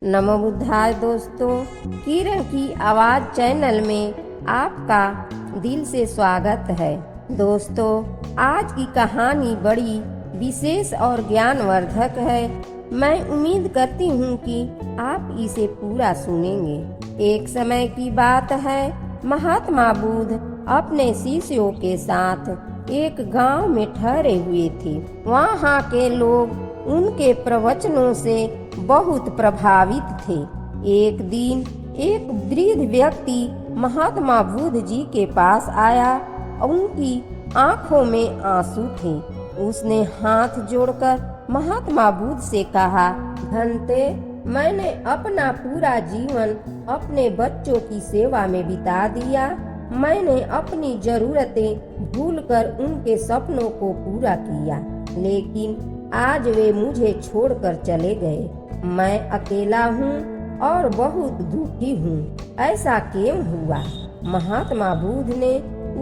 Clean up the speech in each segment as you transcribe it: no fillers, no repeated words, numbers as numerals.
नमो बुद्धाय दोस्तों, किरण की आवाज़ चैनल में आपका दिल से स्वागत है। दोस्तों, आज की कहानी बड़ी विशेष और ज्ञानवर्धक है। मैं उम्मीद करती हूँ कि आप इसे पूरा सुनेंगे। एक समय की बात है, महात्मा बुद्ध अपने शिष्यों के साथ एक गांव में ठहरे हुए थे। वहाँ के लोग उनके प्रवचनों से बहुत प्रभावित थे। एक दिन एक वृद्ध व्यक्ति महात्मा बुद्ध जी के पास आया। उनकी आंखों में आंसू थे। उसने हाथ जोड़कर महात्मा बुद्ध से कहा, भंते, मैंने अपना पूरा जीवन अपने बच्चों की सेवा में बिता दिया। मैंने अपनी जरूरतें भूलकर उनके सपनों को पूरा किया, लेकिन आज वे मुझे छोड़कर चले गए। मैं अकेला हूँ और बहुत दुखी हूँ। ऐसा क्यों हुआ? महात्मा बुद्ध ने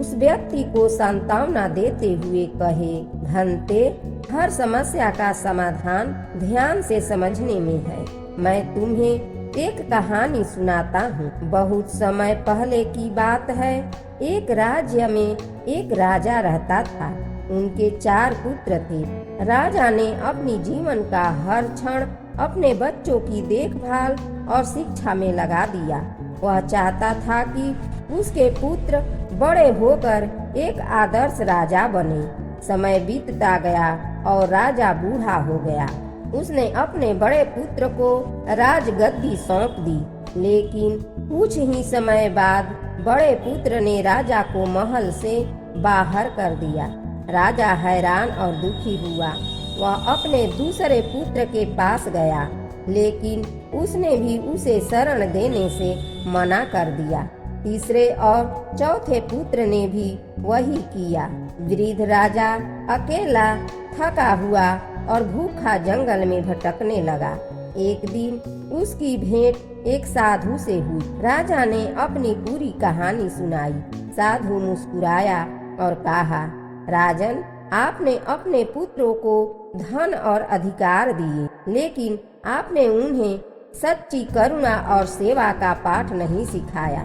उस व्यक्ति को सांत्वना देते हुए कहे, भंते, हर समस्या का समाधान ध्यान से समझने में है। मैं तुम्हें एक कहानी सुनाता हूँ। बहुत समय पहले की बात है। एक राज्य में एक राजा रहता था। उनके 4 पुत्र थे। राजा ने अपनी जीवन का हर क्षण अपने बच्चों की देखभाल और शिक्षा में लगा दिया। वह चाहता था कि उसके पुत्र बड़े होकर एक आदर्श राजा बने। समय बीतता गया और राजा बूढ़ा हो गया। उसने अपने बड़े पुत्र को राजगद्दी सौंप दी, लेकिन कुछ ही समय बाद बड़े पुत्र ने राजा को महल से बाहर कर दिया। राजा हैरान और दुखी हुआ। वह अपने दूसरे पुत्र के पास गया, लेकिन उसने भी उसे शरण देने से मना कर दिया। तीसरे और चौथे पुत्र ने भी वही किया। वृद्ध राजा अकेला, थका हुआ और भूखा जंगल में भटकने लगा। एक दिन उसकी भेंट एक साधु से हुई। राजा ने अपनी पूरी कहानी सुनाई। साधु मुस्कुराया और कहा, राजन, आपने अपने पुत्रों को धन और अधिकार दिए, लेकिन आपने उन्हें सच्ची करुणा और सेवा का पाठ नहीं सिखाया।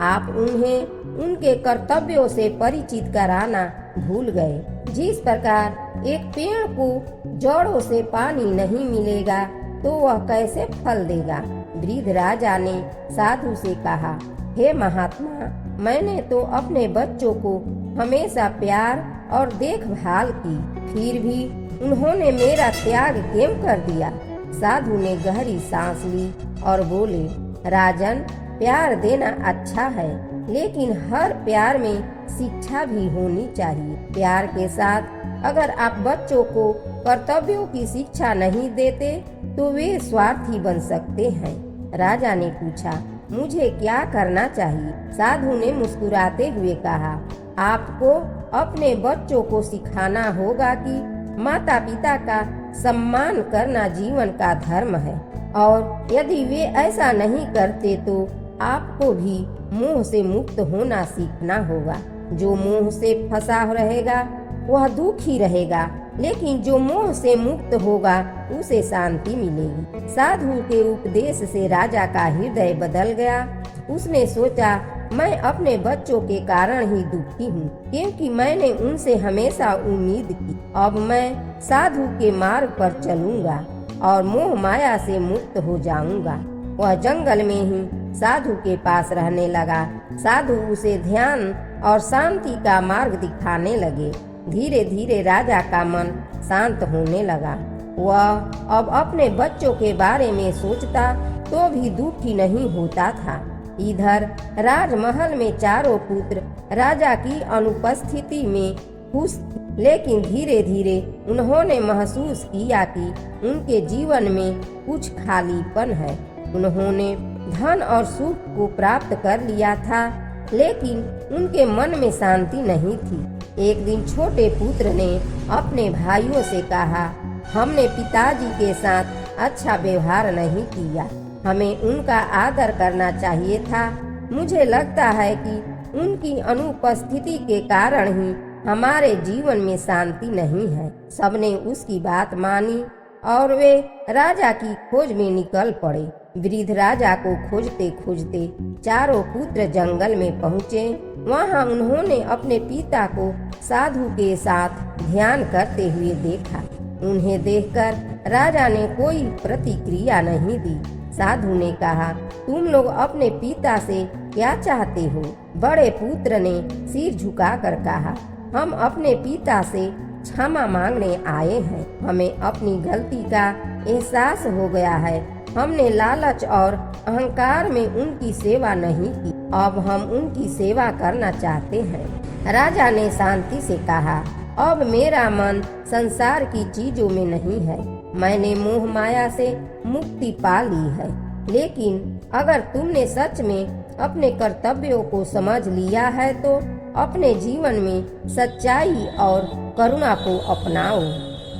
आप उन्हें उनके कर्तव्यों से परिचित कराना भूल गए। जिस प्रकार एक पेड़ को जड़ों से पानी नहीं मिलेगा तो वह कैसे फल देगा? वृद्ध राजा ने साधु से कहा, हे महात्मा, मैंने तो अपने बच्चों को हमेशा प्यार और देखभाल की, फिर भी उन्होंने मेरा त्याग क्यों कर दिया? साधु ने गहरी सांस ली और बोले, राजन, प्यार देना अच्छा है, लेकिन हर प्यार में शिक्षा भी होनी चाहिए। प्यार के साथ अगर आप बच्चों को कर्तव्यों की शिक्षा नहीं देते तो वे स्वार्थी बन सकते हैं। राजा ने पूछा, मुझे क्या करना चाहिए? साधु ने मुस्कुराते हुए कहा, आपको अपने बच्चों को सिखाना होगा कि माता पिता का सम्मान करना जीवन का धर्म है, और यदि वे ऐसा नहीं करते तो आपको भी मोह से मुक्त होना सीखना होगा। जो मोह से फंसा रहेगा वह दुखी रहेगा, लेकिन जो मोह से मुक्त होगा उसे शांति मिलेगी। साधु के उपदेश से राजा का हृदय बदल गया। उसने सोचा, मैं अपने बच्चों के कारण ही दुखी हूँ, क्योंकि मैंने उनसे हमेशा उम्मीद की। अब मैं साधु के मार्ग पर चलूंगा और मोह माया से मुक्त हो जाऊंगा। वह जंगल में ही साधु के पास रहने लगा। साधु उसे ध्यान और शांति का मार्ग दिखाने लगे। धीरे धीरे राजा का मन शांत होने लगा। वह अब अपने बच्चों के बारे में सोचता तो भी दुखी नहीं होता था। इधर राजमहल में चारों पुत्र राजा की अनुपस्थिति में खुश थे, लेकिन धीरे धीरे उन्होंने महसूस किया कि उनके जीवन में कुछ खालीपन है। उन्होंने धन और सुख को प्राप्त कर लिया था, लेकिन उनके मन में शांति नहीं थी। एक दिन छोटे पुत्र ने अपने भाइयों से कहा, हमने पिताजी के साथ अच्छा व्यवहार नहीं किया। हमें उनका आदर करना चाहिए था। मुझे लगता है कि उनकी अनुपस्थिति के कारण ही हमारे जीवन में शांति नहीं है। सबने उसकी बात मानी और वे राजा की खोज में निकल पड़े। वृद्ध राजा को खोजते खोजते चारों पुत्र जंगल में पहुँचे। वहाँ उन्होंने अपने पिता को साधु के साथ ध्यान करते हुए देखा। उन्हें देखकर राजा ने कोई प्रतिक्रिया नहीं दी। साधु ने कहा, तुम लोग अपने पिता से क्या चाहते हो? बड़े पुत्र ने सिर झुकाकर कहा, हम अपने पिता से क्षमा मांगने आए हैं। हमें अपनी गलती का एहसास हो गया है। हमने लालच और अहंकार में उनकी सेवा नहीं की। अब हम उनकी सेवा करना चाहते हैं। राजा ने शांति से कहा, अब मेरा मन संसार की चीजों में नहीं है। मैंने मोह माया से मुक्ति पा ली है। लेकिन अगर तुमने सच में अपने कर्तव्यों को समझ लिया है तो अपने जीवन में सच्चाई और करुणा को अपनाओ।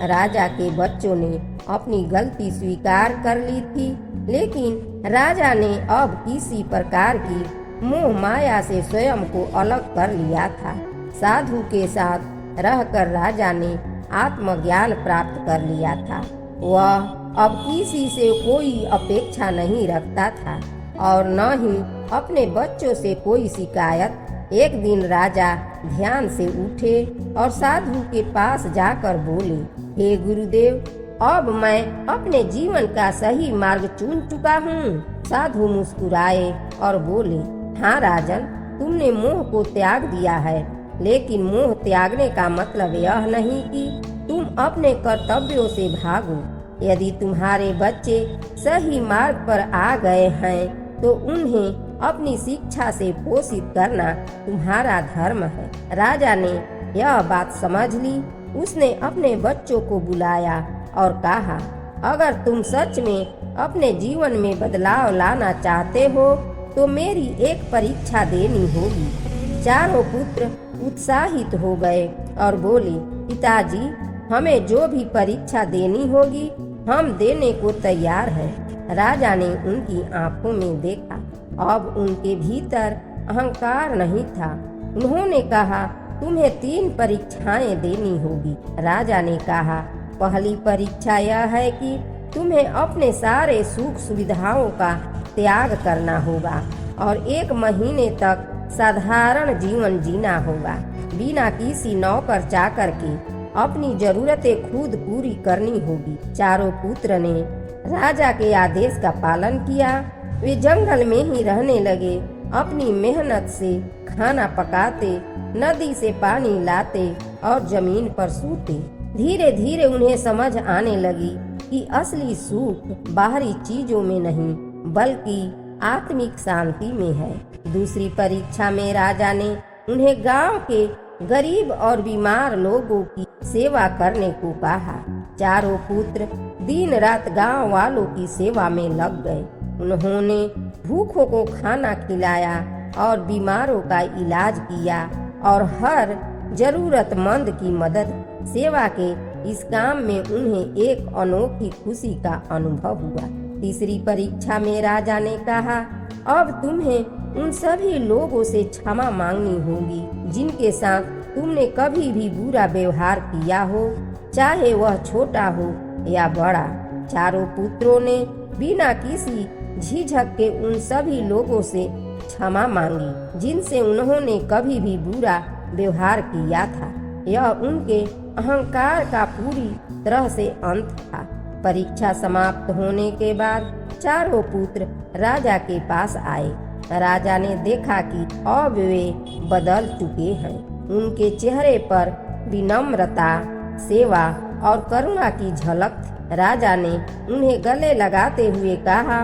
राजा के बच्चों ने अपनी गलती स्वीकार कर ली थी, लेकिन राजा ने अब किसी प्रकार की मोह माया से स्वयं को अलग कर लिया था। साधु के साथ रहकर राजा ने आत्मज्ञान प्राप्त कर लिया था। वह अब किसी से कोई अपेक्षा नहीं रखता था और न ही अपने बच्चों से कोई शिकायत। एक दिन राजा ध्यान से उठे और साधु के पास जाकर बोले, हे गुरुदेव, अब मैं अपने जीवन का सही मार्ग चुन चुका हूँ। साधु मुस्कुराए और बोले, हाँ राजन, तुमने मोह को त्याग दिया है, लेकिन मोह त्यागने का मतलब यह नहीं कि तुम अपने कर्तव्यों से भागो। यदि तुम्हारे बच्चे सही मार्ग पर आ गए हैं तो उन्हें अपनी शिक्षा से पोषित करना तुम्हारा धर्म है। राजा ने यह बात समझ ली। उसने अपने बच्चों को बुलाया और कहा, अगर तुम सच में अपने जीवन में बदलाव लाना चाहते हो तो मेरी एक परीक्षा देनी होगी। चारों पुत्र उत्साहित हो गए और बोले, पिताजी, हमें जो भी परीक्षा देनी होगी हम देने को तैयार हैं। राजा ने उनकी आंखों में देखा। अब उनके भीतर अहंकार नहीं था। उन्होंने कहा, तुम्हें 3 परीक्षाएं देनी होगी। राजा ने कहा, पहली परीक्षा यह है कि तुम्हें अपने सारे सुख सुविधाओं का त्याग करना होगा और 1 महीने तक साधारण जीवन जीना होगा, बिना किसी नौकर चाकर के। अपनी जरूरतें खुद पूरी करनी होगी। चारों पुत्र ने राजा के आदेश का पालन किया। वे जंगल में ही रहने लगे। अपनी मेहनत से खाना पकाते, नदी से पानी लाते और जमीन पर सोते। धीरे धीरे उन्हें समझ आने लगी कि असली सुख बाहरी चीजों में नहीं बल्कि आत्मिक शांति में है। दूसरी परीक्षा में राजा ने उन्हें गांव के गरीब और बीमार लोगों की सेवा करने को कहा। चारों पुत्र दिन रात गांव वालों की सेवा में लग गए। उन्होंने भूखों को खाना खिलाया और बीमारों का इलाज किया और हर जरूरतमंद की मदद। सेवा के इस काम में उन्हें एक अनोखी खुशी का अनुभव हुआ। तीसरी परीक्षा में राजा ने कहा, अब तुम्हें उन सभी लोगों से क्षमा मांगनी होगी जिनके साथ तुमने कभी भी बुरा व्यवहार किया हो, चाहे वह छोटा हो या बड़ा। चारों पुत्रों ने बिना किसी झिझक के उन सभी लोगों से क्षमा मांगी जिनसे उन्होंने कभी भी बुरा व्यवहार किया था। यह उनके अहंकार का पूरी तरह से अंत था। परीक्षा समाप्त होने के बाद चारों पुत्र राजा के पास आए। राजा ने देखा कि अब वे बदल चुके हैं। उनके चेहरे पर विनम्रता, सेवा और करुणा की झलक थी। राजा ने उन्हें गले लगाते हुए कहा,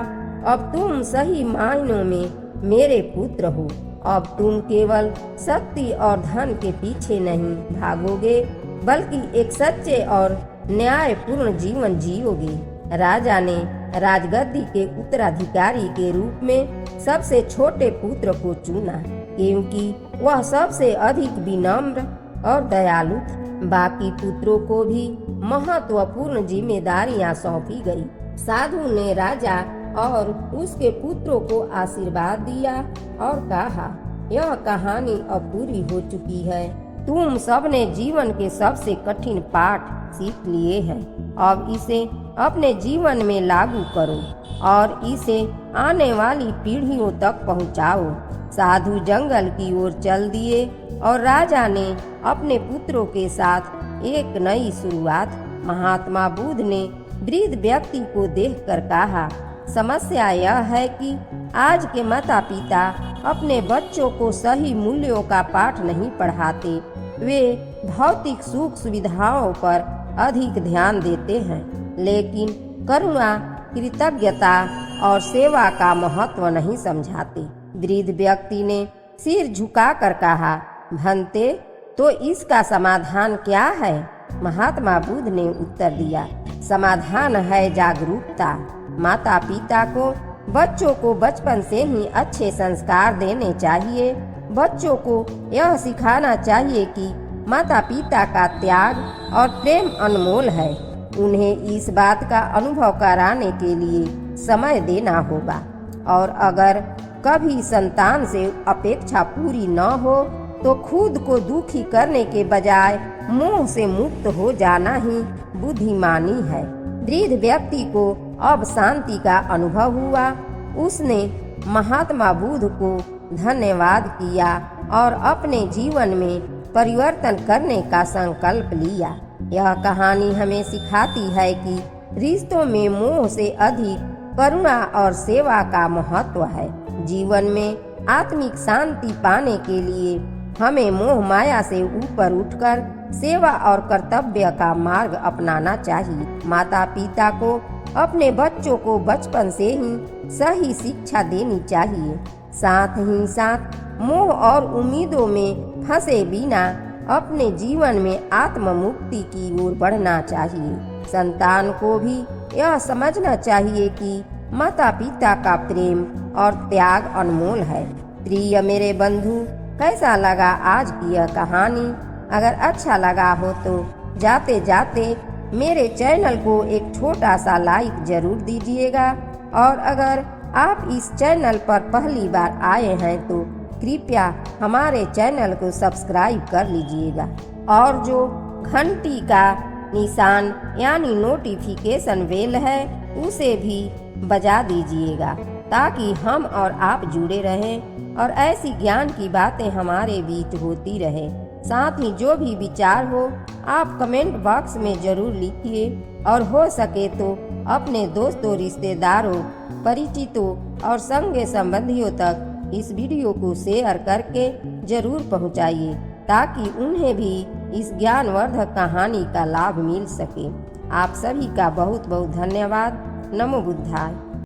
अब तुम सही मायनों में मेरे पुत्र हो। अब तुम केवल शक्ति और धन के पीछे नहीं भागोगे बल्कि एक सच्चे और न्यायपूर्ण जीवन जियोगे। राजा ने राजगद्दी के उत्तराधिकारी के रूप में सबसे छोटे पुत्र को चुना क्योंकि वह सबसे अधिक विनम्र और दयालु था। बाकी पुत्रों को भी महत्वपूर्ण जिम्मेदारियां सौंपी गई। साधु ने राजा और उसके पुत्रों को आशीर्वाद दिया और कहा, यह कहानी अब पूरी हो चुकी है। तुम सबने जीवन के सबसे कठिन पाठ सीख लिए हैं। अब इसे अपने जीवन में लागू करो। और इसे आने वाली पीढ़ियों तक पहुंचाओ। साधु जंगल की ओर चल दिए और राजा ने अपने पुत्रों के साथ एक नई शुरुआत। महात्मा बुद्ध ने वृद्ध व्यक्ति को देखकर कहा, समस्या यह है कि आज के माता पिता अपने बच्चों को सही मूल्यों का पाठ नहीं पढ़ाते। वे भौतिक सुख सुविधाओं पर अधिक ध्यान देते हैं, लेकिन करुणा, कृतज्ञता और सेवा का महत्व नहीं समझाते। वृद्ध व्यक्ति ने सिर झुकाकर कहा, भंते, तो इसका समाधान क्या है? महात्मा बुद्ध ने उत्तर दिया, समाधान है जागरूकता। माता पिता को बच्चों को बचपन से ही अच्छे संस्कार देने चाहिए। बच्चों को यह सिखाना चाहिए कि माता पिता का त्याग और प्रेम अनमोल है। उन्हें इस बात का अनुभव कराने के लिए समय देना होगा, और अगर कभी संतान से अपेक्षा पूरी न हो तो खुद को दुखी करने के बजाय मोह से मुक्त हो जाना ही बुद्धिमानी है। वृद्ध व्यक्ति को अब शांति का अनुभव हुआ। उसने महात्मा बुद्ध को धन्यवाद किया और अपने जीवन में परिवर्तन करने का संकल्प लिया। यह कहानी हमें सिखाती है कि रिश्तों में मोह से अधिक करुणा और सेवा का महत्व है। जीवन में आत्मिक शांति पाने के लिए हमें मोह माया से ऊपर उठकर सेवा और कर्तव्य का मार्ग अपनाना चाहिए। माता पिता को अपने बच्चों को बचपन से ही सही शिक्षा देनी चाहिए। साथ ही साथ मोह और उम्मीदों में फंसे बिना अपने जीवन में आत्म मुक्ति की ओर बढ़ना चाहिए। संतान को भी यह समझना चाहिए कि माता पिता का प्रेम और त्याग अनमोल है। प्रिय मेरे बंधु, कैसा लगा आज की यह कहानी? अगर अच्छा लगा हो तो जाते जाते मेरे चैनल को एक छोटा सा लाइक जरूर दीजिएगा, और अगर आप इस चैनल पर पहली बार आए हैं तो कृपया हमारे चैनल को सब्सक्राइब कर लीजिएगा, और जो घंटी का निशान यानी नोटिफिकेशन बेल है उसे भी बजा दीजिएगा, ताकि हम और आप जुड़े रहें और ऐसी ज्ञान की बातें हमारे बीच होती रहे। साथ ही जो भी विचार हो आप कमेंट बॉक्स में जरूर लिखिए, और हो सके तो अपने दोस्तों, रिश्तेदारों, परिचितों और संगे संबंधियों तक इस वीडियो को शेयर करके जरूर पहुंचाइए, ताकि उन्हें भी इस ज्ञानवर्धक कहानी का लाभ मिल सके। आप सभी का बहुत बहुत धन्यवाद। नमो बुद्धाय।